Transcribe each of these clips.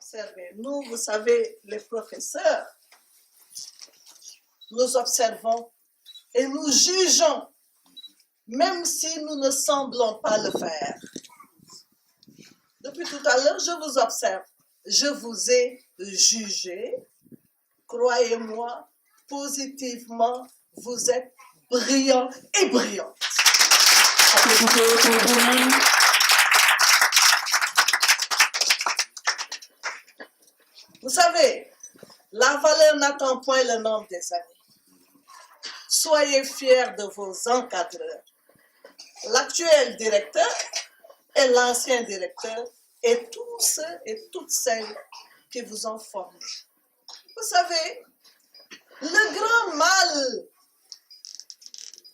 observer. Nous, vous savez, les professeurs, nous observons et nous jugeons, même si nous ne semblons pas le faire. Depuis tout à l'heure, je vous observe. Je vous ai jugé. Croyez-moi, positivement, vous êtes brillants et brillantes. Vous savez, la valeur n'attend point le nombre des années. Soyez fiers de vos encadreurs. L'actuel directeur et l'ancien directeur et tous ceux et toutes celles qui vous ont formé. Vous savez, le grand mal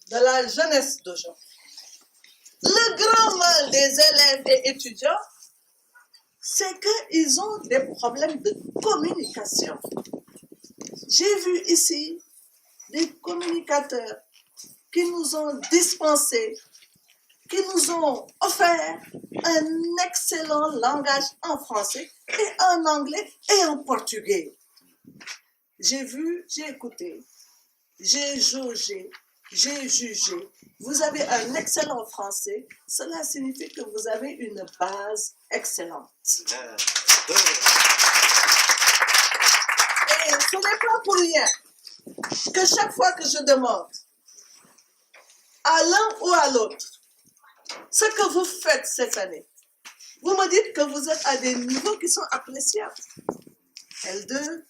de la jeunesse d'aujourd'hui, le grand mal des élèves et étudiants, c'est qu'ils ont des problèmes de communication. J'ai vu ici des communicateurs qui nous ont dispensé, qui nous ont offert un excellent langage en français et en anglais et en portugais. J'ai vu, j'ai écouté, j'ai jaugé, j'ai jugé. Vous avez un excellent français, cela signifie que vous avez une base excellente. Et ce n'est pas pour rien que chaque fois que je demande à l'un ou à l'autre ce que vous faites cette année, vous me dites que vous êtes à des niveaux qui sont appréciables. L2,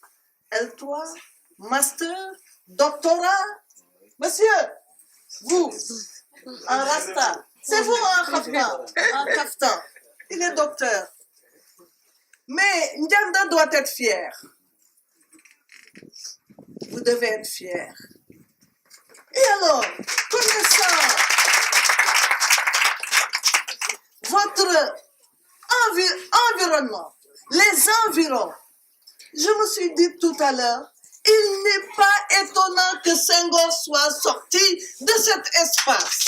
L3, master, doctorat. Monsieur, vous, en rasta, c'est vous en kaftan, il est docteur. Mais Ndianda doit être fier. Vous devez être fier. Et alors, connaissant votre environnement, les environs, je me suis dit tout à l'heure, il n'est pas étonnant que Senghor soit sorti de cet espace.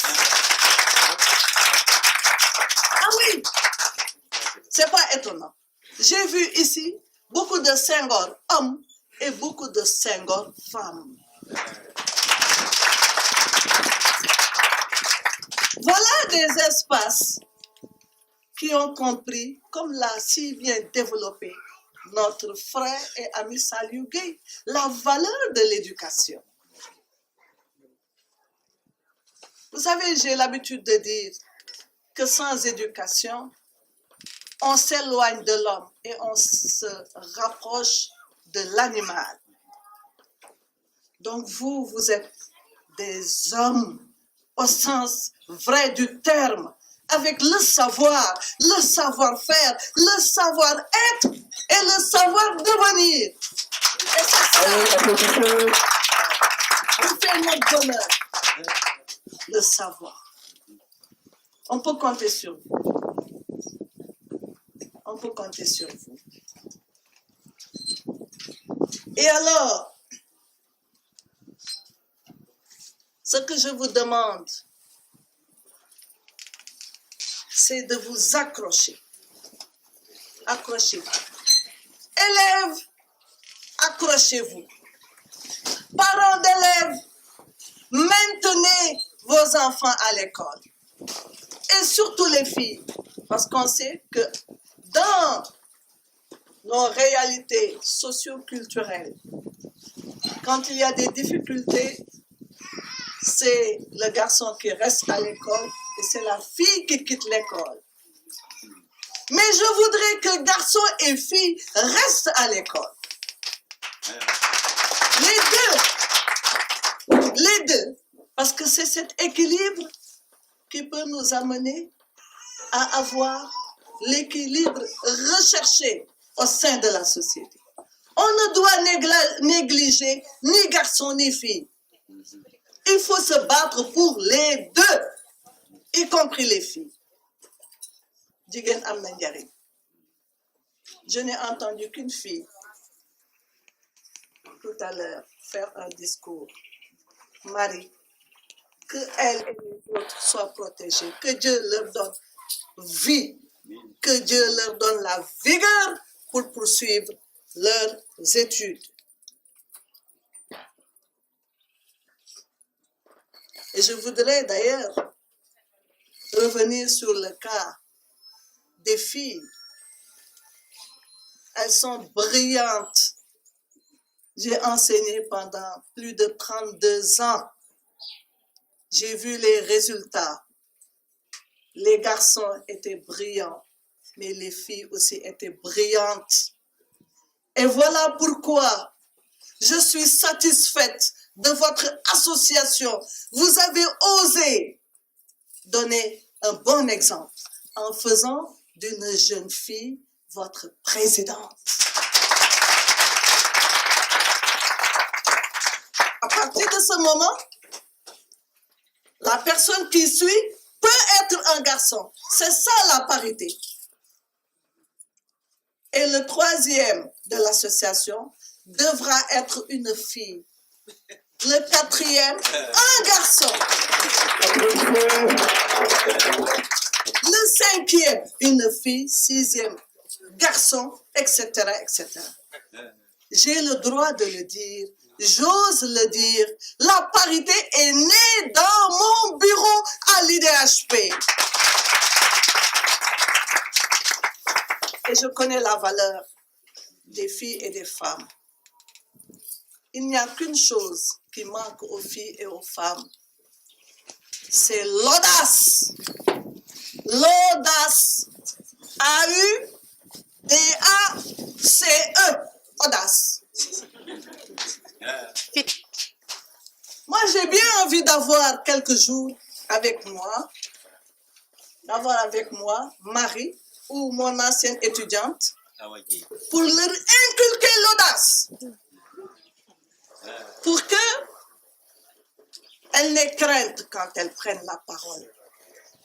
Ah oui, c'est pas étonnant. J'ai vu ici beaucoup de Senghor hommes et beaucoup de Senghor femmes. Voilà des espaces qui ont compris, comme l'a si bien développé notre frère et ami Saliou Gueye, la valeur de l'éducation. Vous savez, j'ai l'habitude de dire que sans éducation, on s'éloigne de l'homme et on se rapproche de l'animal. Donc vous, vous êtes des hommes au sens vrai du terme, avec le savoir, le savoir-faire, le savoir-être et le savoir devenir. Et c'est ça qui fait notre bonheur, le savoir. On peut compter sur vous. On peut compter sur vous. Et alors, ce que je vous demande, c'est de vous accrocher. Accrochez-vous. Élèves, accrochez-vous. Parents d'élèves, maintenez vos enfants à l'école. Et surtout les filles, parce qu'on sait que dans nos réalités socio-culturelles, quand il y a des difficultés, c'est le garçon qui reste à l'école et c'est la fille qui quitte l'école. Mais je voudrais que garçons et filles restent à l'école. Les deux, parce que c'est cet équilibre qui peut nous amener à avoir l'équilibre recherché au sein de la société. On ne doit négliger ni garçons ni filles. Il faut se battre pour les deux, y compris les filles. Jigéen am na njariñ. Je n'ai entendu qu'une fille tout à l'heure faire un discours. Marie, que elle et les autres soient protégées, que Dieu leur donne vie, que Dieu leur donne la vigueur pour poursuivre leurs études. Et je voudrais d'ailleurs revenir sur le cas des filles. Elles sont brillantes. J'ai enseigné pendant plus de 32 ans. J'ai vu les résultats. Les garçons étaient brillants, mais les filles aussi étaient brillantes. Et voilà pourquoi je suis satisfaite de votre association. Vous avez osé donner un bon exemple en faisant d'une jeune fille votre présidente. À partir de ce moment, la personne qui suit peut être un garçon. C'est ça la parité. Et le troisième de l'association devra être une fille. Le quatrième, un garçon. Le cinquième, une fille. Sixième, garçon, etc., etc. J'ai le droit de le dire. J'ose le dire. La parité est née dans mon bureau à l'IDHP. Et je connais la valeur des filles et des femmes. Il n'y a qu'une chose qui manque aux filles et aux femmes. C'est l'audace. L'audace. A-U-D-A-C-E. Audace. Moi, j'ai bien envie d'avoir quelques jours avec moi, Marie ou mon ancienne étudiante, pour leur inculquer l'audace, pour qu'elles n'aient crainte quand elles prennent la parole.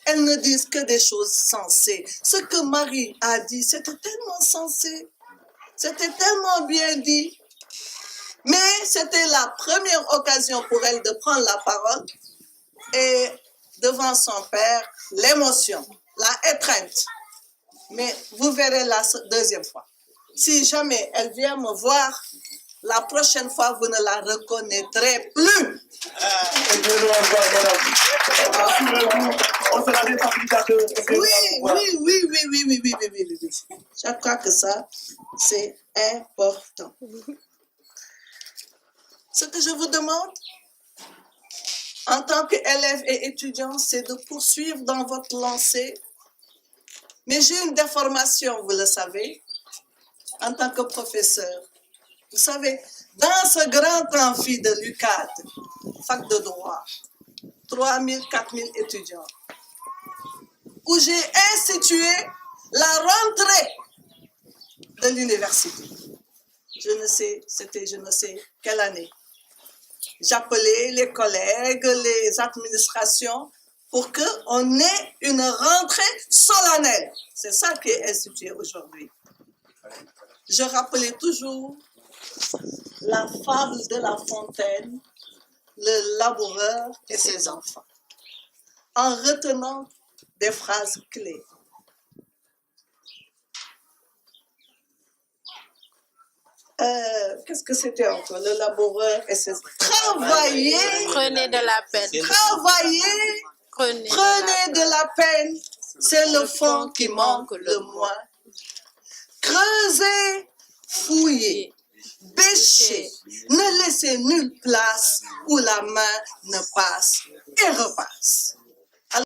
Elles ne disent que des choses sensées. Ce que Marie a dit, c'était tellement sensé, c'était tellement bien dit. Mais c'était la première occasion pour elle de prendre la parole et devant son père, l'émotion, la étreinte. Mais vous verrez la deuxième fois. Si jamais elle vient me voir, la prochaine fois, vous ne la reconnaîtrez plus. Oui. Je crois que ça, c'est important. Ce que je vous demande, en tant qu'élève et étudiant, c'est de poursuivre dans votre lancée. Mais j'ai une déformation, vous le savez, en tant que professeur. Vous savez, dans ce grand amphi de l'UQAD, fac de droit, 3000, 4000 étudiants, où j'ai institué la rentrée de l'université. Je ne sais quelle année. J'appelais les collègues, les administrations, pour qu'on ait une rentrée solennelle. C'est ça qui est institué aujourd'hui. Je rappelais toujours la fable de La Fontaine, le laboureur et ses enfants, en retenant des phrases clés. Qu'est-ce que c'était encore? Le laboureur et ses enfants. Travaillez. Prenez de la peine. Travaillez. Prenez de la peine. C'est le fond qui manque le moins. Creusez, fouillez, bêchez. Ne laissez nulle place où la main ne passe et repasse.